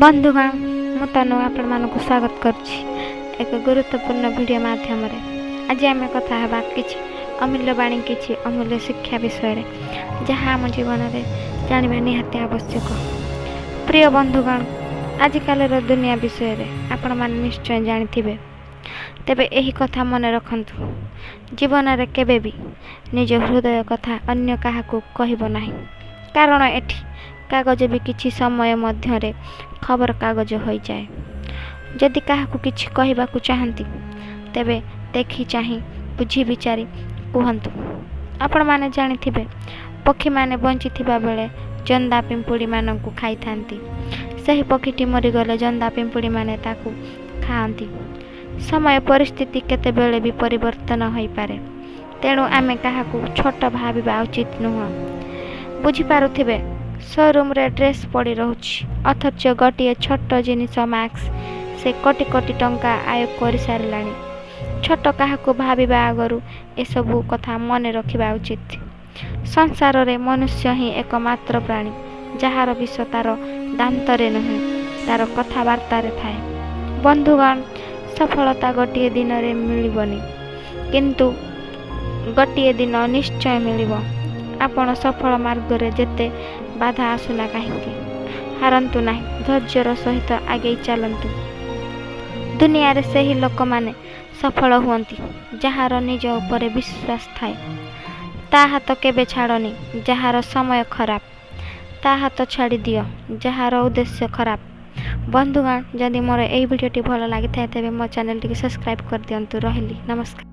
बंधुगण मु तनु आपण मानक स्वागत करुछि एक गुरुत्वपूर्ण वीडियो माध्यम आज आम कथा हेबा किछि अमूल्य बाणी किछि अमूल्य शिक्षा विषय रे जहाँ आम जीवन में जानिबा निहाती आवश्यक। प्रिय बंधुगण आजिकल दुनिया विषय रे आपण मान निश्चय जानिथिबे, तेबे एही कथा मन रखंतु जीवन रे केबे भी निज हृदय कथा अन्य काहाकू कहिबो नाही, कारण एठी कागज भी किछि समय मध्य खबर कागज हो जाए। जदि काहाकू किछि कहबाकू चाहंती तेबे देखी चाहि बुझी विचारी कहंतु। आपण माने जानिथिबे पक्षी माने बंची थिबा बेले जंदा पिंपुड़ी मानकू खाई थांती, सही पक्षीटी मरी गले जंदा पिंपुड़ी माने ताकू खाआंती। समय परिस्थिति केते बेले भी परिवर्तन होई पारे, तेणु आमे काहाकू छोट भाबिबा उचित नुह। बुझी पारुथिबे शोरूम रे ड्रेस पड़ी रहुछि अथच गोटे छोट जिनिस मास्क से कोटी कोटी टंका आय कर सारिलाणी। छोट काहाकू भाबिबा आगरु एसबू कथा मन रखिबा उचित। संसार रे मनुष्य ही एकमात्र प्राणी जहार विष तार दांतरे नुहे तार कथबार्ता रे थाए। बंधुगण सफलता गोटे दिन रे मिलिबनी, किंतु गोटे दिन निश्चय मिलिबो। आपण सफल मार्ग रे जेते बाधा आसुना कहीं हारंतु नहीं, धैर्यर सहित आगे चलंतु। दुनिया रे सही लोक माने सफल हुअंती जहार निज ऊपर विश्वास थाए। ता हाथ केबे छाड़नी जहार समय खराब, ता हाथ छाड़ी दियो जहार उद्देश्य खराब। बंधुगण जदि मोर एई वीडियोटी भल लागि थाए तेबे मो चैनल टी सब्सक्राइब कर दियंतु। रहिली, नमस्कार।